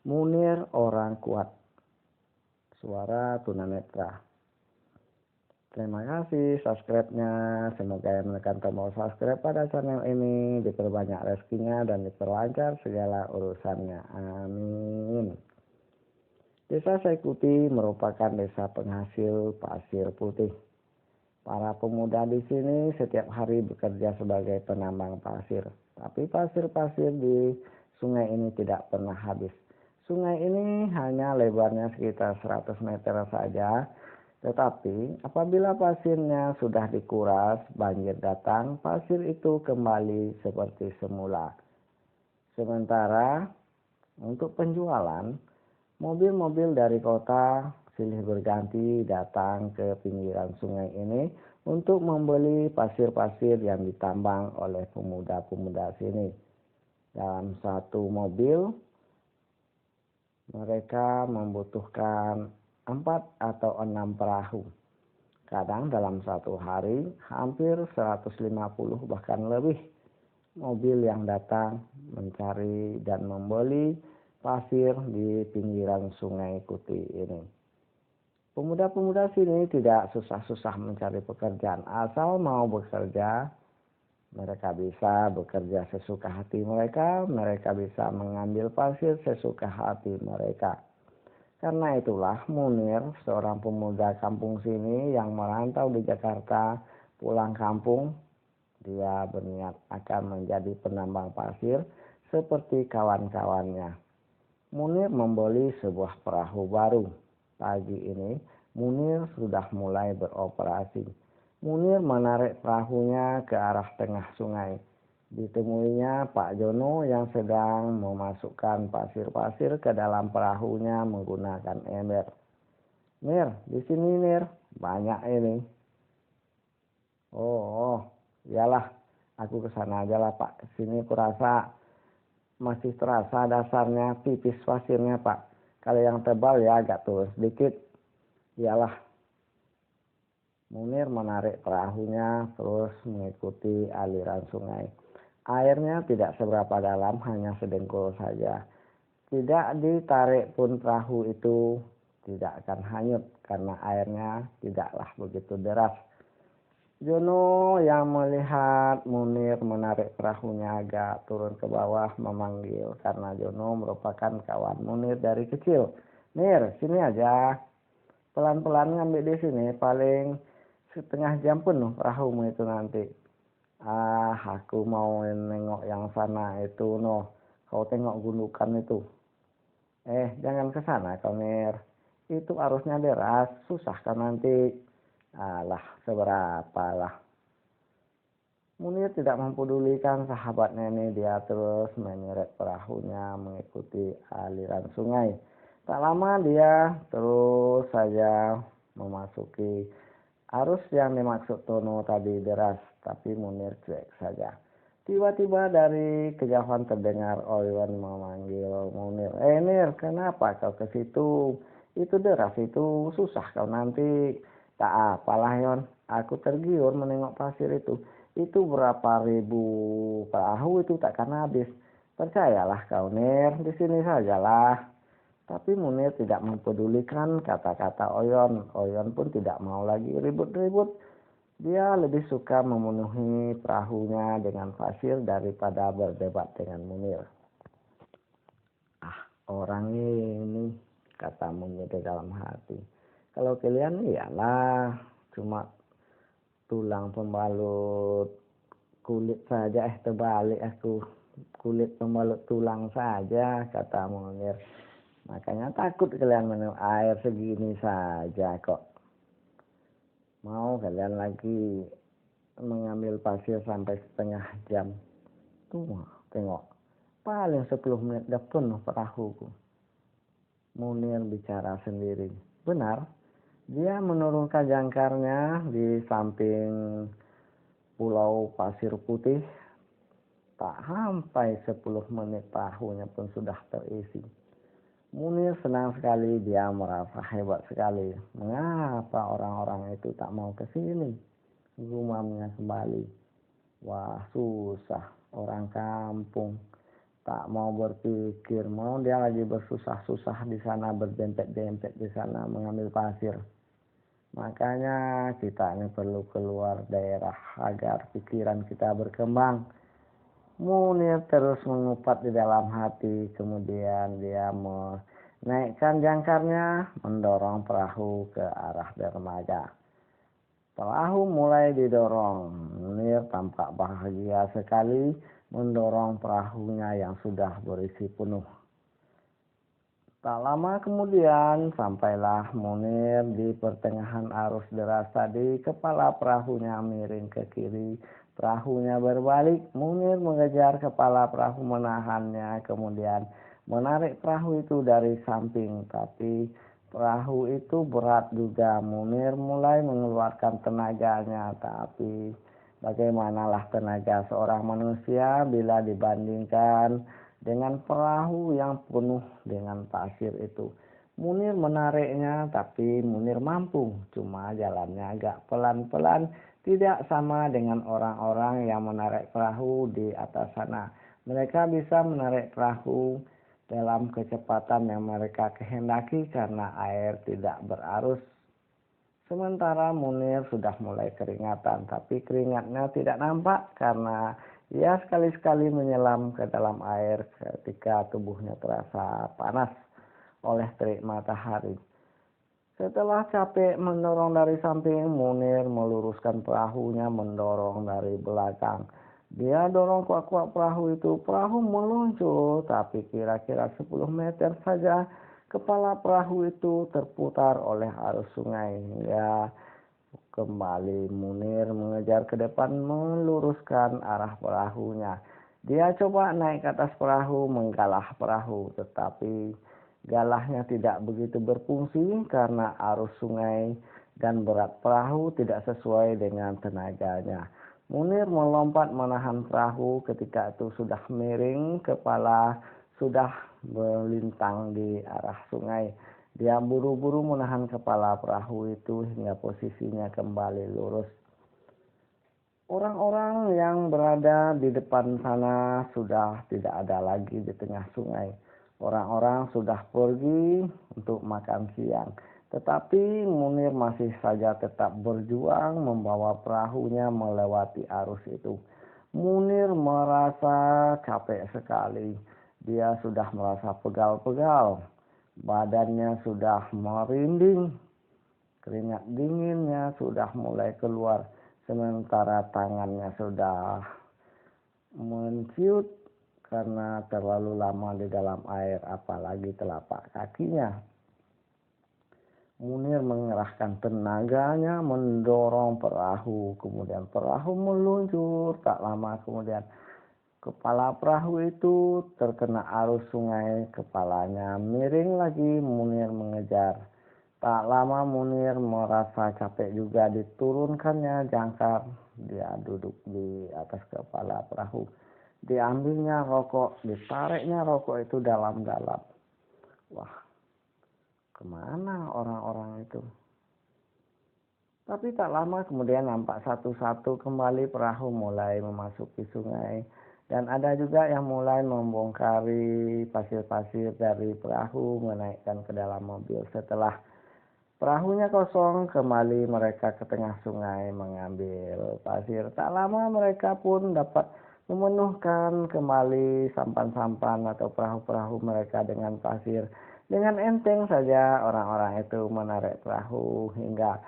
Munir orang kuat. Suara tunanetra. Terima kasih subscribe-nya. Semoga yang menekan tombol subscribe pada channel ini diperbanyak rezekinya dan diperlancar segala urusannya. Amin. Desa saya ikuti merupakan desa penghasil pasir putih. Para pemuda di sini setiap hari bekerja sebagai penambang pasir. Tapi pasir-pasir di sungai ini tidak pernah habis. Sungai ini hanya lebarnya sekitar 100 meter saja. Tetapi apabila pasirnya sudah dikuras, banjir datang, pasir itu kembali seperti semula. Sementara untuk penjualan, mobil-mobil dari kota silih berganti datang ke pinggiran sungai ini untuk membeli pasir-pasir yang ditambang oleh pemuda-pemuda sini. Dalam satu mobil, mereka membutuhkan 4 atau 6 perahu. Kadang dalam satu hari hampir 150 bahkan lebih mobil yang datang mencari dan membeli pasir di pinggiran sungai Kuti ini. Pemuda-pemuda sini tidak susah-susah mencari pekerjaan. Asal mau bekerja, mereka bisa bekerja sesuka hati mereka. Mereka bisa mengambil pasir sesuka hati mereka. Karena itulah Munir, seorang pemuda kampung sini yang merantau di Jakarta, pulang kampung, dia berniat akan menjadi penambang pasir seperti kawan-kawannya. Munir membeli sebuah perahu baru. Pagi ini Munir sudah mulai beroperasi. Munir menarik perahunya ke arah tengah sungai. Ditemuinya Pak Jono yang sedang memasukkan pasir-pasir ke dalam perahunya menggunakan ember. Nir, di sini Nir, banyak ini. Oh, iyalah, aku kesana aja lah Pak. Sini kurasa masih terasa dasarnya tipis pasirnya Pak. Kalau yang tebal ya agak turun sedikit. Iyalah. Munir menarik perahunya terus mengikuti aliran sungai. Airnya tidak seberapa dalam, hanya sedengkul saja. Tidak ditarik pun perahu itu tidak akan hanyut karena airnya tidaklah begitu deras. Jono yang melihat Munir menarik perahunya agak turun ke bawah memanggil karena Jono merupakan kawan Munir dari kecil. Nir, sini aja. Pelan-pelan ngambil di sini, paling setengah jam penuh perahumu itu nanti. Aku mau nengok yang sana itu, noh. Kau tengok gundukan itu. Jangan ke sana kau Nir. Itu arusnya deras, susah kan nanti. Alah, seberapa lah. Munir tidak mempedulikan sahabatnya ini, dia terus menyeret perahunya mengikuti aliran sungai. Tak lama dia terus saja memasuki arus yang dimaksud Tono tadi deras, tapi Munir cuek saja. Tiba-tiba dari kejauhan terdengar Oyon memanggil Munir. Nir, kenapa kau ke situ? Itu deras, itu susah kau nanti. Tak apalah Yon, aku tergiur menengok pasir itu. Itu berapa ribu perahu itu takkan habis. Percayalah kau Nir, di sini sajalah. Tapi Munir tidak mempedulikan kata-kata Oyon. Oyon pun tidak mau lagi ribut-ribut. Dia lebih suka memenuhi perahunya dengan pasir daripada berdebat dengan Munir. Orang ini, kata Munir di dalam hati. Kalau kalian iyalah cuma tulang pembalut kulit saja, terbalik aku. Kulit pembalut tulang saja, kata Munir. Makanya takut kalian minum air segini saja kok. Mau kalian lagi mengambil pasir sampai setengah jam. Tuh, tengok. Paling 10 menit dah penuh perahuku. Munir bicara sendiri. Benar, dia menurunkan jangkarnya di samping pulau pasir putih. Tak sampai 10 menit perahunya pun sudah terisi. Munir senang sekali, dia merasa hebat sekali. Mengapa orang-orang itu tak mau ke sini? Gumamnya kembali. Wah, susah orang kampung. tak mau berpikir, mau dia lagi bersusah-susah di sana, berjempet-jempet di sana mengambil pasir. Makanya kita ini perlu keluar daerah agar pikiran kita berkembang. Munir terus mengupat di dalam hati, kemudian dia menaikkan jangkarnya, mendorong perahu ke arah dermaga. Perahu mulai didorong. Munir tampak bahagia sekali mendorong perahunya yang sudah berisi penuh. Tak lama kemudian sampailah Munir di pertengahan arus deras tadi. Kepala perahunya miring ke kiri, perahunya berbalik. Munir mengejar kepala perahu, menahannya, kemudian menarik perahu itu dari samping, tapi perahu itu berat juga. Munir mulai mengeluarkan tenaganya, tapi bagaimanalah tenaga seorang manusia bila dibandingkan dengan perahu yang penuh dengan pasir itu. Munir menariknya, tapi Munir mampu, cuma jalannya agak pelan-pelan, tidak sama dengan orang-orang yang menarik perahu di atas sana. Mereka bisa menarik perahu dalam kecepatan yang mereka kehendaki karena air tidak berarus. Sementara Munir sudah mulai keringatan, tapi keringatnya tidak nampak karena ia sekali-sekali menyelam ke dalam air ketika tubuhnya terasa panas oleh terik matahari. Setelah capek mendorong dari samping, Munir meluruskan perahunya, mendorong dari belakang. Dia dorong kuat-kuat perahu itu. Perahu meluncur, tapi kira-kira 10 meter saja kepala perahu itu terputar oleh arus sungai. Ya, kembali Munir mengejar ke depan, meluruskan arah perahunya. Dia coba naik ke atas perahu, menggalah perahu, tetapi galahnya tidak begitu berfungsi karena arus sungai dan berat perahu tidak sesuai dengan tenaganya. Munir melompat menahan perahu, ketika itu sudah miring, kepala sudah melintang di arah sungai. Dia buru-buru menahan kepala perahu itu hingga posisinya kembali lurus. Orang-orang yang berada di depan sana sudah tidak ada lagi di tengah sungai. Orang-orang sudah pergi untuk makan siang. Tetapi Munir masih saja tetap berjuang membawa perahunya melewati arus itu. Munir merasa capek sekali. Dia sudah merasa pegal-pegal. Badannya sudah merinding. Keringat dinginnya sudah mulai keluar. Sementara tangannya sudah menciut karena terlalu lama di dalam air, apalagi telapak kakinya. Munir mengerahkan tenaganya mendorong perahu, kemudian perahu meluncur. Tak lama kemudian kepala perahu itu terkena arus sungai, kepalanya miring lagi. Munir mengejar. Tak lama Munir merasa capek juga, diturunkannya jangkar. Dia duduk di atas kepala perahu. Diambilnya rokok, ditariknya rokok itu dalam-dalam. Wah, kemana orang-orang itu? Tapi tak lama kemudian nampak satu-satu kembali perahu mulai memasuki sungai. Dan ada juga yang mulai membongkari pasir-pasir dari perahu, menaikkan ke dalam mobil. Setelah perahunya kosong, kembali mereka ke tengah sungai mengambil pasir. Tak lama mereka pun dapat memenuhkan kembali sampan-sampan atau perahu-perahu mereka dengan pasir. Dengan enteng saja orang-orang itu menarik perahu hingga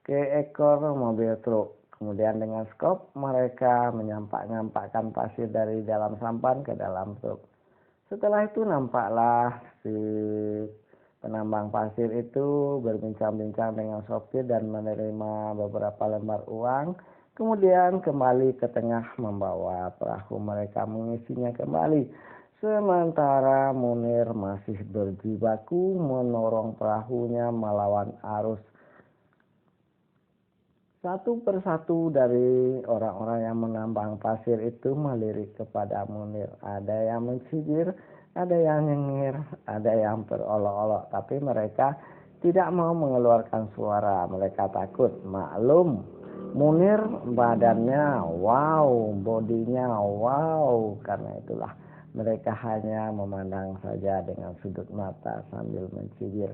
ke ekor mobil truk. Kemudian dengan skop mereka menyampak-nyampakkan pasir dari dalam sampan ke dalam truk. Setelah itu nampaklah si penambang pasir itu berbincang-bincang dengan sopir dan menerima beberapa lembar uang. Kemudian kembali ke tengah membawa perahu mereka, mengisinya kembali. Sementara Munir masih berjibaku menorong perahunya melawan arus. Satu persatu dari orang-orang yang menambang pasir itu melirik kepada Munir. Ada yang mencibir, ada yang nyengir, ada yang berolok-olok. Tapi mereka tidak mau mengeluarkan suara. Mereka takut. Maklum, Munir badannya wow, bodinya wow. Karena itulah Mereka hanya memandang saja dengan sudut mata sambil mencibir.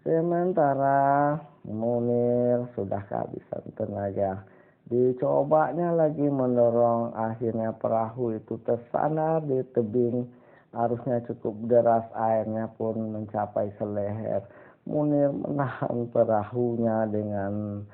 Sementara Munir sudah kehabisan tenaga. Dicobanya lagi mendorong, akhirnya perahu itu tersandar di tebing. Arusnya cukup deras, airnya pun mencapai seleher. Munir menahan perahunya dengan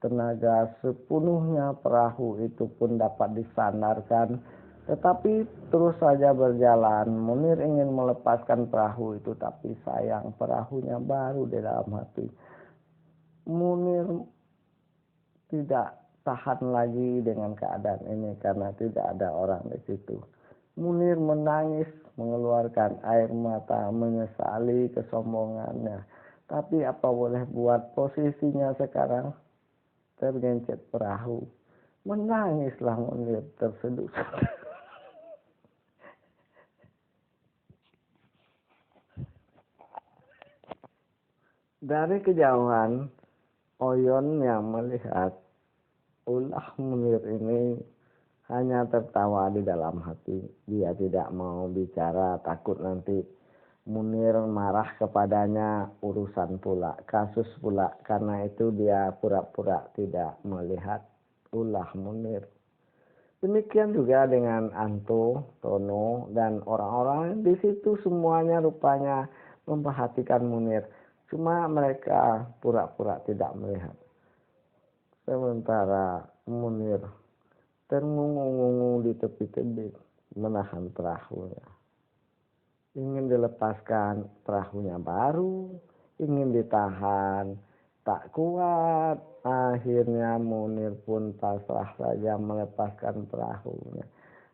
tenaga sepenuhnya. Perahu itu pun dapat disandarkan, tetapi terus saja berjalan. Munir ingin melepaskan perahu itu, tapi sayang perahunya baru di dalam hati. Munir tidak tahan lagi dengan keadaan ini karena tidak ada orang di situ. Munir menangis, mengeluarkan air mata, menyesali kesombongannya. Tapi apa boleh buat, posisinya sekarang tergencet perahu. Menangislah Munir terseduh. Dari kejauhan, Oyon yang melihat ulah Munir ini hanya tertawa di dalam hati. Dia tidak mau bicara, takut nanti Munir marah kepadanya, urusan pula, kasus pula. Karena itu dia pura-pura tidak melihat ulah Munir. Demikian juga dengan Anto, Tono, dan orang-orang di situ, semuanya rupanya memperhatikan Munir. Cuma mereka pura-pura tidak melihat. Sementara Munir terngungung-ngungung di tepi tebing, menahan perahunya. Ingin dilepaskan, perahunya baru. Ingin ditahan, tak kuat. Akhirnya Munir pun pasrah saja melepaskan perahunya.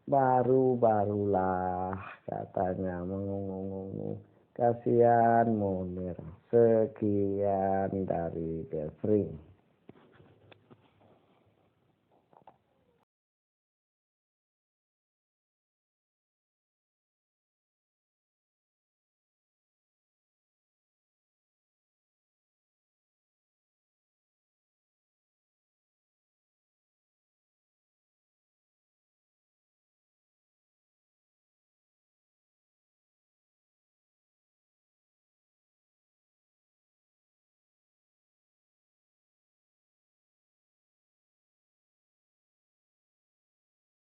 Baru-barulah katanya mengungung-ungung. Kasihan Munir. Sekian dari Kepri.